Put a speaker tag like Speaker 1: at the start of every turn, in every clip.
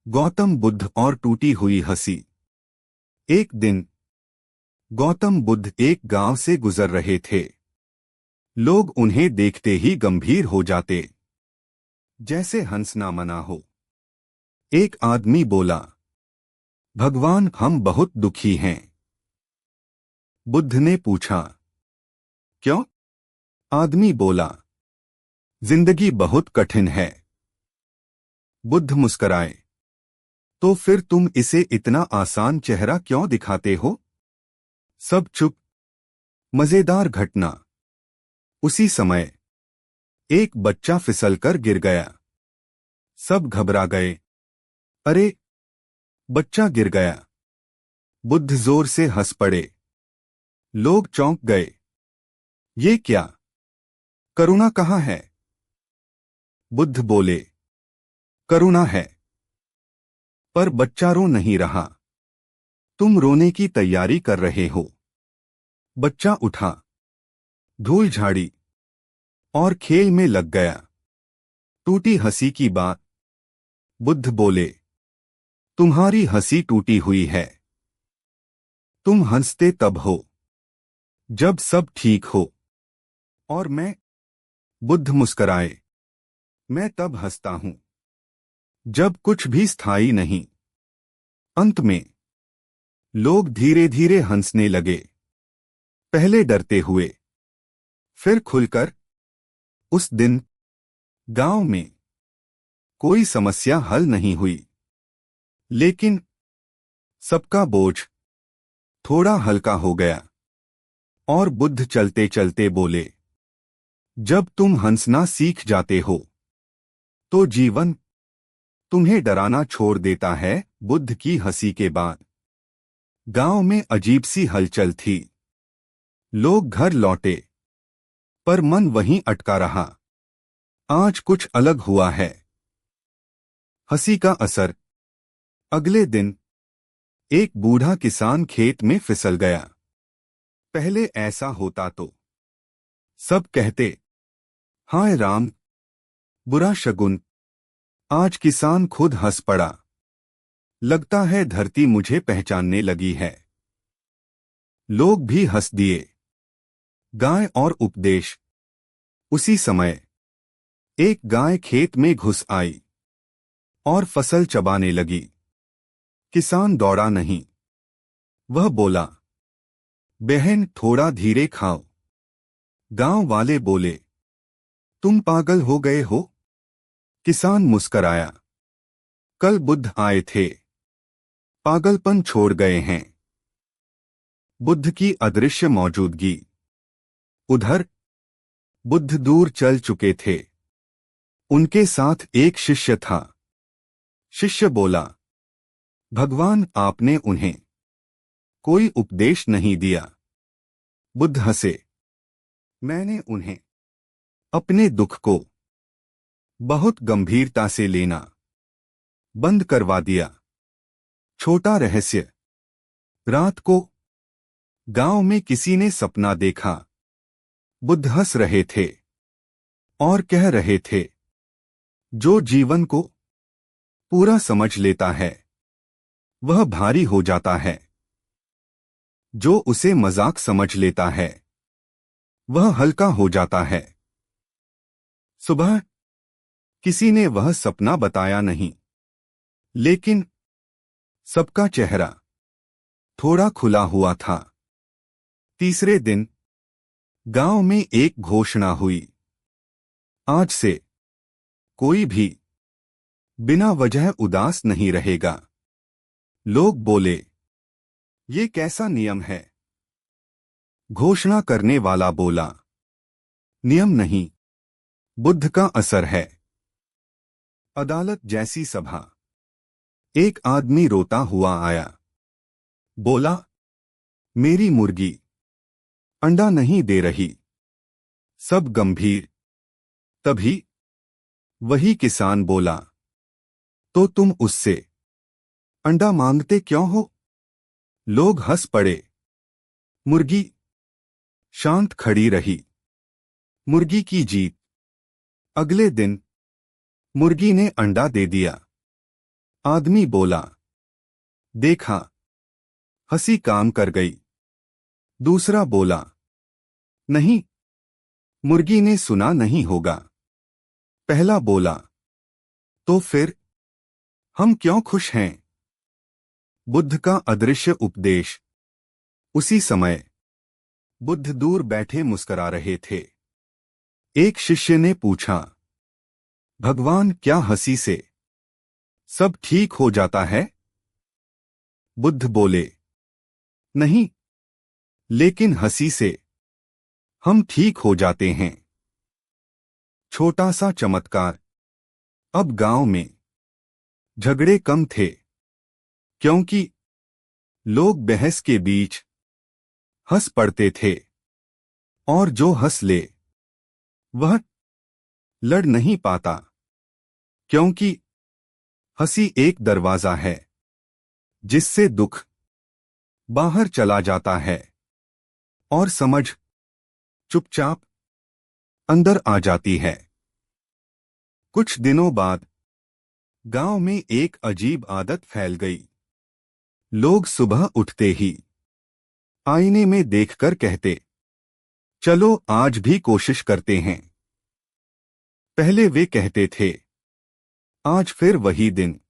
Speaker 1: गौतम बुद्ध और टूटी हुई हंसी। एक दिन गौतम बुद्ध एक गांव से गुजर रहे थे। लोग उन्हें देखते ही गंभीर हो जाते, जैसे हंसना मना हो। एक आदमी बोला, भगवान, हम बहुत दुखी हैं। बुद्ध ने पूछा, क्यों? आदमी बोला, जिंदगी बहुत कठिन है। बुद्ध मुस्कराए, तो फिर तुम इसे इतना आसान चेहरा क्यों दिखाते हो? सब चुप। मजेदार घटना। उसी समय एक बच्चा फिसलकर गिर गया। सब घबरा गए। अरे, बच्चा गिर गया। बुद्ध जोर से हंस पड़े। लोग चौंक गए। ये क्या? करुणा कहाँ है? बुद्ध बोले, करुणा है, पर बच्चा रो नहीं रहा। तुम रोने की तैयारी कर रहे हो। बच्चा उठा, धूल झाड़ी और खेल में लग गया। टूटी हंसी की बात। बुद्ध बोले, तुम्हारी हंसी टूटी हुई है। तुम हंसते तब हो जब सब ठीक हो। और मैं? बुद्ध मुस्कराए, मैं तब हंसता हूं जब कुछ भी स्थायी नहीं। अंत में लोग धीरे धीरे हंसने लगे, पहले डरते हुए, फिर खुलकर। उस दिन गांव में कोई समस्या हल नहीं हुई, लेकिन सबका बोझ थोड़ा हल्का हो गया। और बुद्ध चलते चलते बोले, जब तुम हंसना सीख जाते हो तो जीवन तुम्हें डराना छोड़ देता है। बुद्ध की हंसी के बाद गांव में अजीब सी हलचल थी। लोग घर लौटे, पर मन वहीं अटका रहा। आज कुछ अलग हुआ है। हंसी का असर। अगले दिन एक बूढ़ा किसान खेत में फिसल गया। पहले ऐसा होता तो सब कहते, हाय राम, बुरा शगुन। आज किसान खुद हंस पड़ा। लगता है धरती मुझे पहचानने लगी है। लोग भी हंस दिए। गाय और उपदेश। उसी समय एक गाय खेत में घुस आई और फसल चबाने लगी। किसान दौड़ा नहीं। वह बोला, बहन, थोड़ा धीरे खाओ। गांव वाले बोले, तुम पागल हो गए हो? किसान मुस्कराया, कल बुद्ध आए थे, पागलपन छोड़ गए हैं। बुद्ध की अदृश्य मौजूदगी। उधर बुद्ध दूर चल चुके थे। उनके साथ एक शिष्य था। शिष्य बोला, भगवान, आपने उन्हें कोई उपदेश नहीं दिया। बुद्ध हंसे, मैंने उन्हें अपने दुख को बहुत गंभीरता से लेना बंद करवा दिया। छोटा रहस्य। रात को गांव में किसी ने सपना देखा। बुद्ध हंस रहे थे और कह रहे थे, जो जीवन को पूरा समझ लेता है वह भारी हो जाता है। जो उसे मजाक समझ लेता है वह हल्का हो जाता है। सुबह किसी ने वह सपना बताया नहीं, लेकिन सबका चेहरा थोड़ा खुला हुआ था। तीसरे दिन गांव में एक घोषणा हुई, आज से कोई भी बिना वजह उदास नहीं रहेगा। लोग बोले, ये कैसा नियम है? घोषणा करने वाला बोला, नियम नहीं, बुद्ध का असर है। अदालत जैसी सभा। एक आदमी रोता हुआ आया। बोला, मेरी मुर्गी अंडा नहीं दे रही। सब गंभीर। तभी वही किसान बोला, तो तुम उससे अंडा मांगते क्यों हो? लोग हंस पड़े। मुर्गी शांत खड़ी रही। मुर्गी की जीत। अगले दिन मुर्गी ने अंडा दे दिया। आदमी बोला, देखा, हंसी काम कर गई। दूसरा बोला, नहीं, मुर्गी ने सुना नहीं होगा। पहला बोला, तो फिर हम क्यों खुश हैं? बुद्ध का अदृश्य उपदेश। उसी समय बुद्ध दूर बैठे मुस्कुरा रहे थे। एक शिष्य ने पूछा, भगवान, क्या हंसी से सब ठीक हो जाता है? बुद्ध बोले, नहीं, लेकिन हंसी से हम ठीक हो जाते हैं। छोटा सा चमत्कार। अब गांव में झगड़े कम थे, क्योंकि लोग बहस के बीच हंस पड़ते थे, और जो हंस ले वह लड़ नहीं पाता, क्योंकि हंसी एक दरवाजा है जिससे दुख बाहर चला जाता है और समझ चुपचाप अंदर आ जाती है। कुछ दिनों बाद गांव में एक अजीब आदत फैल गई। लोग सुबह उठते ही आईने में देखकर कहते, चलो आज भी कोशिश करते हैं। पहले वे कहते थे, आज फिर वही दिन।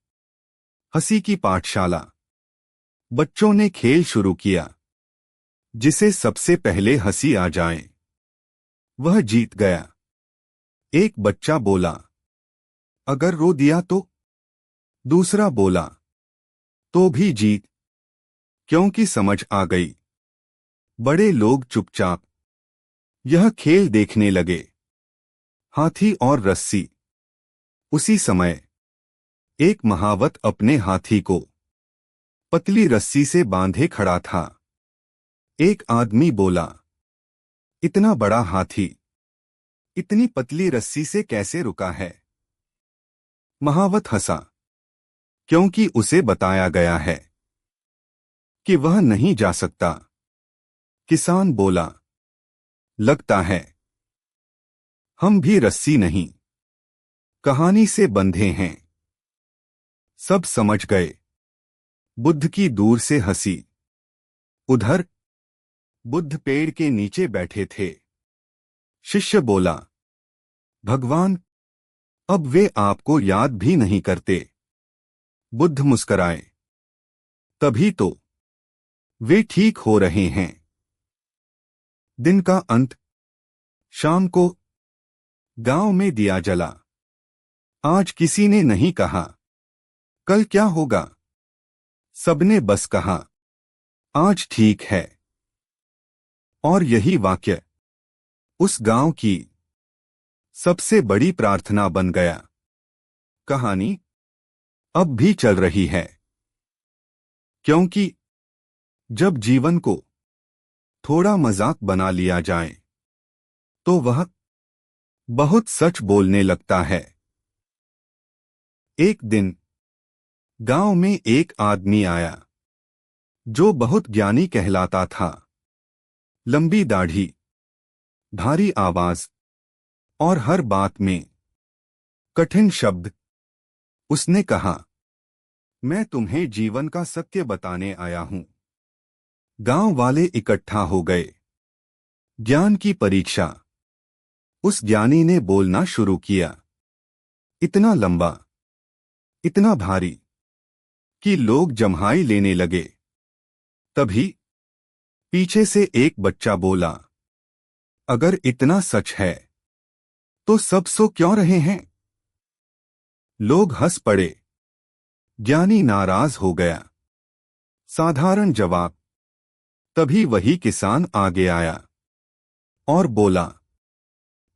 Speaker 1: हंसी की पाठशाला। बच्चों ने खेल शुरू किया। जिसे सबसे पहले हंसी आ जाए वह जीत गया। एक बच्चा बोला, अगर रो दिया तो? दूसरा बोला, तो भी जीत, क्योंकि समझ आ गई। बड़े लोग चुपचाप यह खेल देखने लगे। हाथी और रस्सी। उसी समय एक महावत अपने हाथी को पतली रस्सी से बांधे खड़ा था। एक आदमी बोला, इतना बड़ा हाथी इतनी पतली रस्सी से कैसे रुका है? महावत हंसा, क्योंकि उसे बताया गया है कि वह नहीं जा सकता। किसान बोला, लगता है हम भी रस्सी नहीं, कहानी से बंधे हैं। सब समझ गए। बुद्ध की दूर से हंसी। उधर बुद्ध पेड़ के नीचे बैठे थे। शिष्य बोला, भगवान, अब वे आपको याद भी नहीं करते। बुद्ध मुस्कराए, तभी तो वे ठीक हो रहे हैं। दिन का अंत। शाम को गांव में दिया जला। आज किसी ने नहीं कहा, कल क्या होगा? सबने बस कहा, आज ठीक है। और यही वाक्य उस गांव की सबसे बड़ी प्रार्थना बन गया। कहानी अब भी चल रही है, क्योंकि जब जीवन को थोड़ा मजाक बना लिया जाए तो वह बहुत सच बोलने लगता है। एक दिन गांव में एक आदमी आया जो बहुत ज्ञानी कहलाता था। लंबी दाढ़ी, भारी आवाज और हर बात में कठिन शब्द। उसने कहा, मैं तुम्हें जीवन का सत्य बताने आया हूं। गांव वाले इकट्ठा हो गए। ज्ञान की परीक्षा। उस ज्ञानी ने बोलना शुरू किया। इतना लंबा, इतना भारी कि लोग जम्हाई लेने लगे। तभी पीछे से एक बच्चा बोला, अगर इतना सच है तो सब सो क्यों रहे हैं? लोग हंस पड़े। ज्ञानी नाराज हो गया। साधारण जवाब। तभी वही किसान आगे आया और बोला,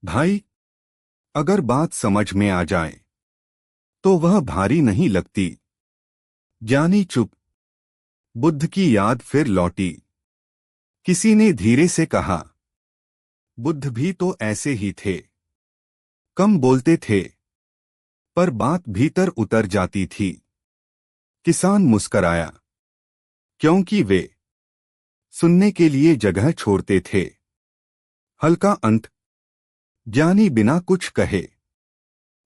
Speaker 1: भाई, अगर बात समझ में आ जाए तो वह भारी नहीं लगती। ज्ञानी चुप। बुद्ध की याद फिर लौटी। किसी ने धीरे से कहा, बुद्ध भी तो ऐसे ही थे। कम बोलते थे, पर बात भीतर उतर जाती थी। किसान मुस्कराया, क्योंकि वे सुनने के लिए जगह छोड़ते थे। हल्का अंत। ज्ञानी बिना कुछ कहे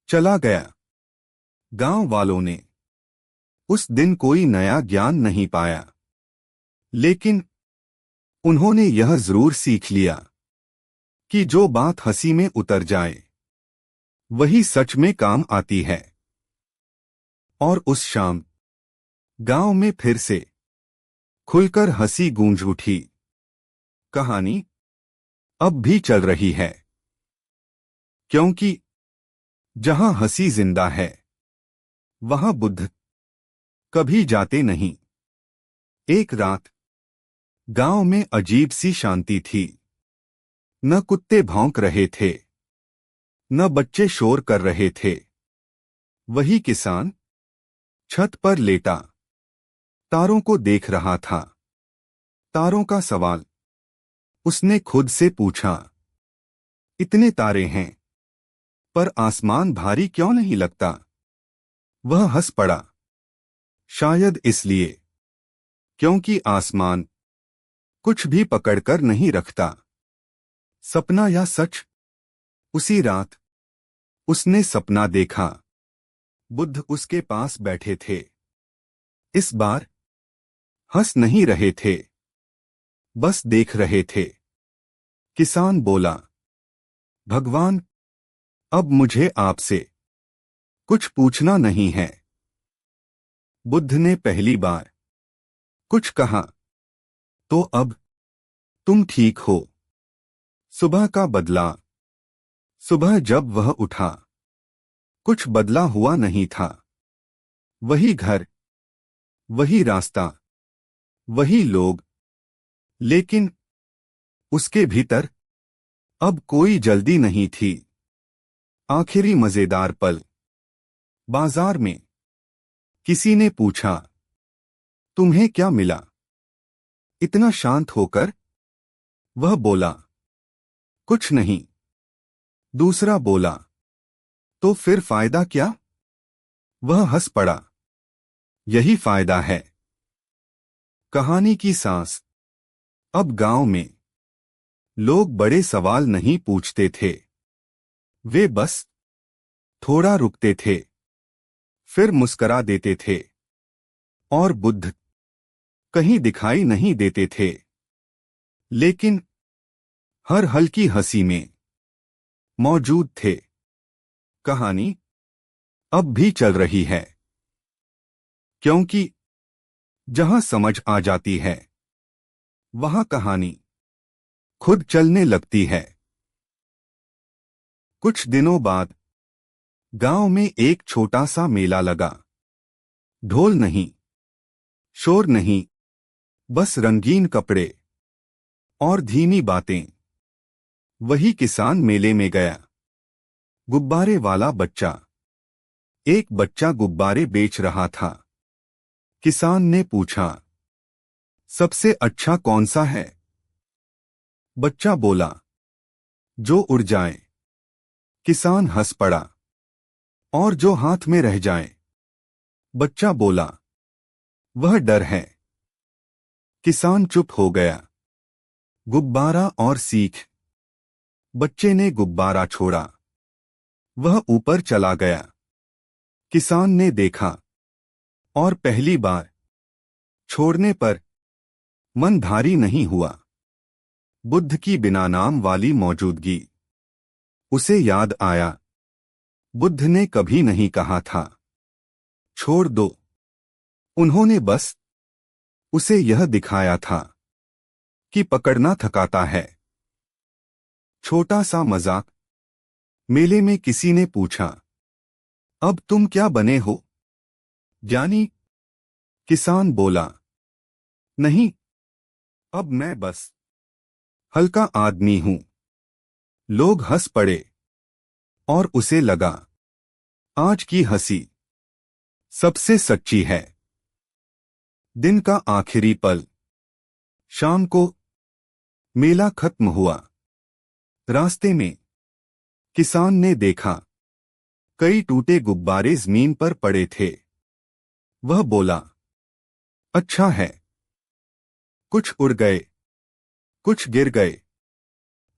Speaker 1: चला गया। गांव वालों ने उस दिन कोई नया ज्ञान नहीं पाया, लेकिन उन्होंने यह जरूर सीख लिया कि जो बात हंसी में उतर जाए वही सच में काम आती है। और उस शाम गांव में फिर से खुलकर हंसी गूंज उठी। कहानी अब भी चल रही है, क्योंकि जहां हंसी जिंदा है वहां बुद्ध कभी जाते नहीं। एक रात गांव में अजीब सी शांति थी। न कुत्ते भौंक रहे थे, न बच्चे शोर कर रहे थे। वही किसान छत पर लेटा तारों को देख रहा था। तारों का सवाल उसने खुद से पूछा, इतने तारे हैं पर आसमान भारी क्यों नहीं लगता? वह हंस पड़ा। शायद इसलिए क्योंकि आसमान कुछ भी पकड़कर नहीं रखता। सपना या सच? उसी रात उसने सपना देखा। बुद्ध उसके पास बैठे थे। इस बार हंस नहीं रहे थे, बस देख रहे थे। किसान बोला, भगवान, अब मुझे आपसे कुछ पूछना नहीं है। बुद्ध ने पहली बार कुछ कहा, तो अब तुम ठीक हो? सुबह का बदला। सुबह जब वह उठा कुछ बदला हुआ नहीं था। वही घर, वही रास्ता, वही लोग, लेकिन उसके भीतर अब कोई जल्दी नहीं थी। आखिरी मजेदार पल। बाजार में किसी ने पूछा, तुम्हें क्या मिला इतना शांत होकर? वह बोला, कुछ नहीं। दूसरा बोला, तो फिर फायदा क्या? वह हंस पड़ा, यही फायदा है। कहानी की सांस। अब गांव में लोग बड़े सवाल नहीं पूछते थे। वे बस थोड़ा रुकते थे, फिर मुस्करा देते थे। और बुद्ध कहीं दिखाई नहीं देते थे, लेकिन हर हल्की हंसी में मौजूद थे। कहानी अब भी चल रही है, क्योंकि जहां समझ आ जाती है वहां कहानी खुद चलने लगती है। कुछ दिनों बाद गांव में एक छोटा सा मेला लगा। ढोल नहीं, शोर नहीं, बस रंगीन कपड़े और धीमी बातें। वही किसान मेले में गया। गुब्बारे वाला बच्चा। एक बच्चा गुब्बारे बेच रहा था। किसान ने पूछा, सबसे अच्छा कौन सा है? बच्चा बोला, जो उड़ जाए। किसान हंस पड़ा, और जो हाथ में रह जाए? बच्चा बोला, वह डर है। किसान चुप हो गया। गुब्बारा और सीख। बच्चे ने गुब्बारा छोड़ा, वह ऊपर चला गया। किसान ने देखा, और पहली बार छोड़ने पर मन भारी नहीं हुआ। बुद्ध की बिना नाम वाली मौजूदगी। उसे याद आया, बुद्ध ने कभी नहीं कहा था, छोड़ दो। उन्होंने बस उसे यह दिखाया था कि पकड़ना थकाता है। छोटा सा मजाक। मेले में किसी ने पूछा, अब तुम क्या बने हो? ज्ञानी। किसान बोला, नहीं, अब मैं बस हल्का आदमी हूं। लोग हंस पड़े, और उसे लगा, आज की हंसी सबसे सच्ची है। दिन का आखिरी पल। शाम को मेला खत्म हुआ। रास्ते में किसान ने देखा, कई टूटे गुब्बारे जमीन पर पड़े थे। वह बोला, अच्छा है। कुछ उड़ गए, कुछ गिर गए,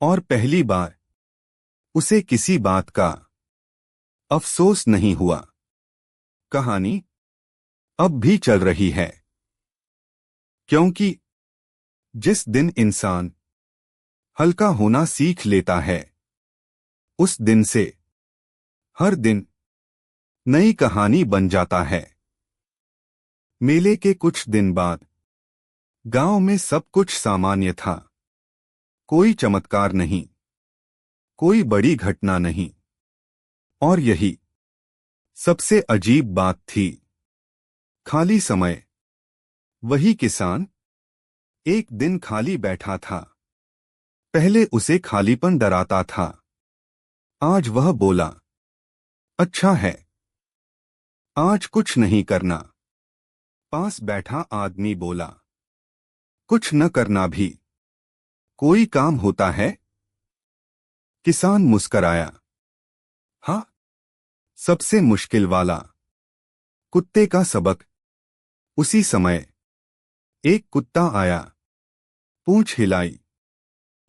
Speaker 1: और पहली बार उसे किसी बात का अफसोस नहीं हुआ। कहानी अब भी चल रही है, क्योंकि जिस दिन इंसान हल्का होना सीख लेता है, उस दिन से हर दिन नई कहानी बन जाता है। मेले के कुछ दिन बाद गांव में सब कुछ सामान्य था। कोई चमत्कार नहीं, कोई बड़ी घटना नहीं। और यही सबसे अजीब बात थी। खाली समय। वही किसान एक दिन खाली बैठा था। पहले उसे खालीपन डराता था। आज वह बोला, अच्छा है, आज कुछ नहीं करना। पास बैठा आदमी बोला, कुछ न करना भी कोई काम होता है? किसान मुस्कराया, हाँ, सबसे मुश्किल वाला, कुत्ते का सबक। उसी समय एक कुत्ता आया, पूंछ हिलाई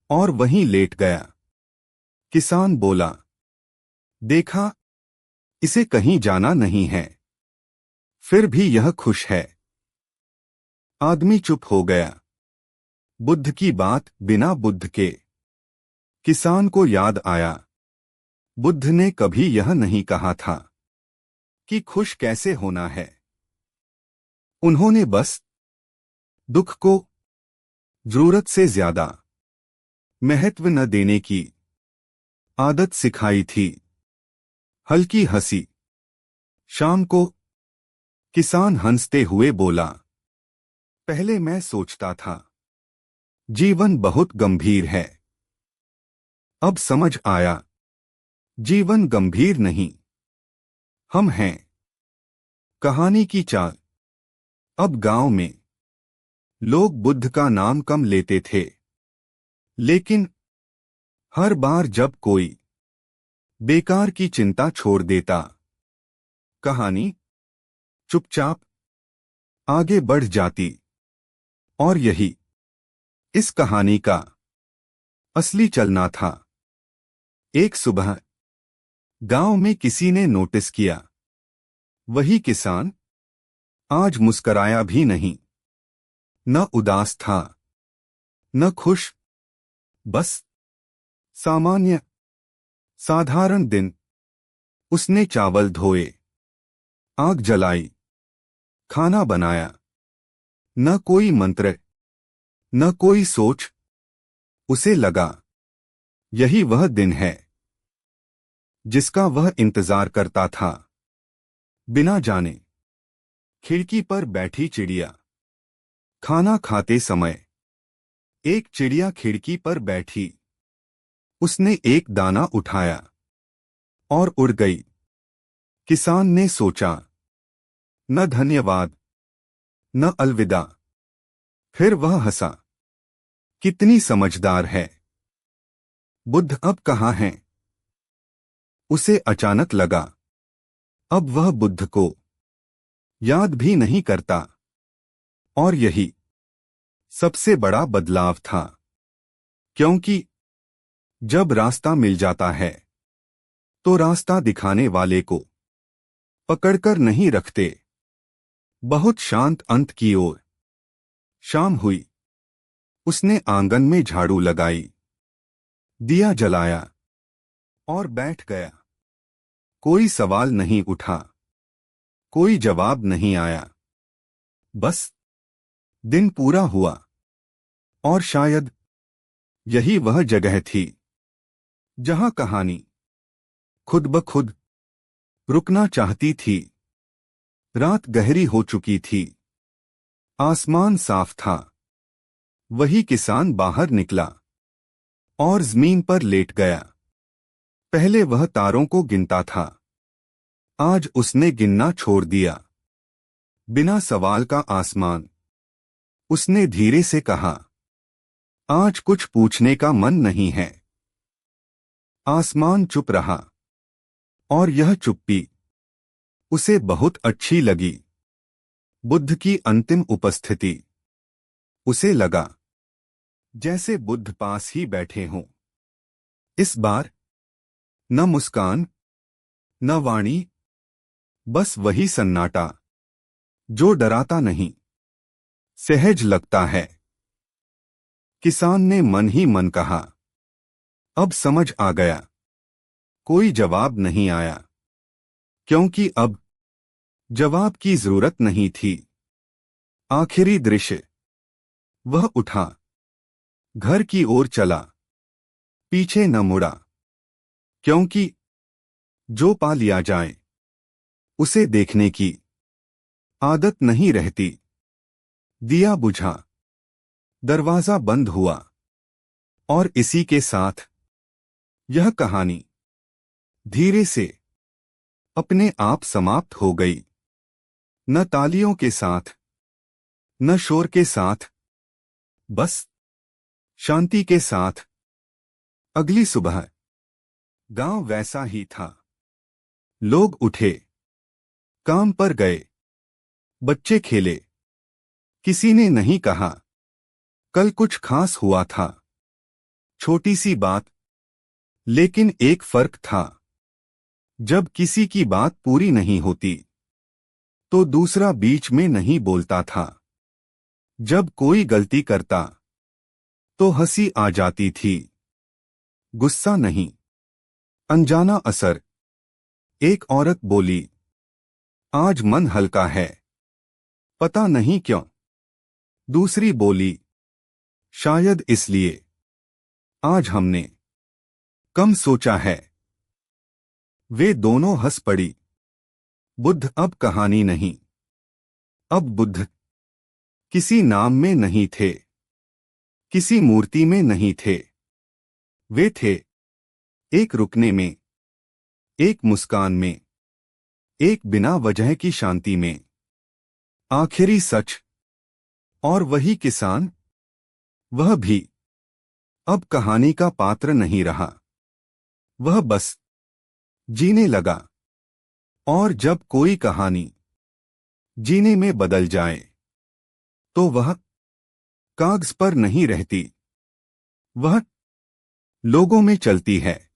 Speaker 1: और वहीं लेट गया। किसान बोला, देखा, इसे कहीं जाना नहीं है, फिर भी यह खुश है। आदमी चुप हो गया। बुद्ध की बात बिना बुद्ध के। किसान को याद आया, बुद्ध ने कभी यह नहीं कहा था कि खुश कैसे होना है। उन्होंने बस दुख को जरूरत से ज्यादा महत्व न देने की आदत सिखाई थी। हल्की हंसी। शाम को किसान हंसते हुए बोला, पहले मैं सोचता था जीवन बहुत गंभीर है। अब समझ आया, जीवन गंभीर नहीं, हम हैं। कहानी की चाल। अब गांव में लोग बुद्ध का नाम कम लेते थे, लेकिन हर बार जब कोई बेकार की चिंता छोड़ देता, कहानी चुपचाप आगे बढ़ जाती। और यही इस कहानी का असली चलना था। एक सुबह गांव में किसी ने नोटिस किया, वही किसान आज मुस्कराया भी नहीं। न उदास था, न खुश, बस सामान्य साधारण दिन। उसने चावल धोए, आग जलाई, खाना बनाया। न कोई मंत्र, न कोई सोच। उसे लगा, यही वह दिन है जिसका वह इंतजार करता था। बिना जाने खिड़की पर बैठी चिड़िया। खाना खाते समय एक चिड़िया खिड़की पर बैठी। उसने एक दाना उठाया और उड़ गई। किसान ने सोचा, न धन्यवाद, न अलविदा। फिर वह हंसा, कितनी समझदार है। बुद्ध अब कहाँ हैं? उसे अचानक लगा, अब वह बुद्ध को याद भी नहीं करता। और यही सबसे बड़ा बदलाव था, क्योंकि जब रास्ता मिल जाता है तो रास्ता दिखाने वाले को पकड़कर नहीं रखते। बहुत शांत अंत की ओर। शाम हुई। उसने आंगन में झाड़ू लगाई, दिया जलाया और बैठ गया। कोई सवाल नहीं उठा, कोई जवाब नहीं आया। बस दिन पूरा हुआ। और शायद यही वह जगह थी जहां कहानी खुद ब खुद रुकना चाहती थी। रात गहरी हो चुकी थी। आसमान साफ था। वही किसान बाहर निकला और जमीन पर लेट गया। पहले वह तारों को गिनता था, आज उसने गिनना छोड़ दिया। बिना सवाल का आसमान। उसने धीरे से कहा, आज कुछ पूछने का मन नहीं है। आसमान चुप रहा। और यह चुप्पी उसे बहुत अच्छी लगी। बुद्ध की अंतिम उपस्थिति। उसे लगा जैसे बुद्ध पास ही बैठे हों। इस बार न मुस्कान, न वाणी, बस वही सन्नाटा। जो डराता नहीं, सहज लगता है। किसान ने मन ही मन कहा, अब समझ आ गया। कोई जवाब नहीं आया, क्योंकि अब जवाब की जरूरत नहीं थी। आखिरी दृश्य, वह उठा, घर की ओर चला, पीछे न मुड़ा, क्योंकि जो पा लिया जाए उसे देखने की आदत नहीं रहती। दिया बुझा, दरवाजा बंद हुआ, और इसी के साथ यह कहानी धीरे से अपने आप समाप्त हो गई। न तालियों के साथ, न शोर के साथ, बस शांति के साथ। अगली सुबह गांव वैसा ही था। लोग उठे, काम पर गए, बच्चे खेले। किसी ने नहीं कहा, कल कुछ खास हुआ था। छोटी सी बात, लेकिन एक फर्क था। जब किसी की बात पूरी नहीं होती, तो दूसरा बीच में नहीं बोलता था। जब कोई गलती करता, तो हंसी आ जाती थी, गुस्सा नहीं, अनजाना असर। एक औरत बोली, आज मन हल्का है, पता नहीं क्यों। दूसरी बोली, शायद इसलिए आज हमने कम सोचा है। वे दोनों हंस पड़ी। बुद्ध अब कहानी नहीं, अब बुद्ध किसी नाम में नहीं थे, किसी मूर्ति में नहीं थे। वे थे एक रुकने में, एक मुस्कान में, एक बिना वजह की शांति में। आखिरी सच। और वही किसान, वह भी अब कहानी का पात्र नहीं रहा। वह बस जीने लगा। और जब कोई कहानी जीने में बदल जाए, तो वह कागज पर नहीं रहती, वह लोगों में चलती है।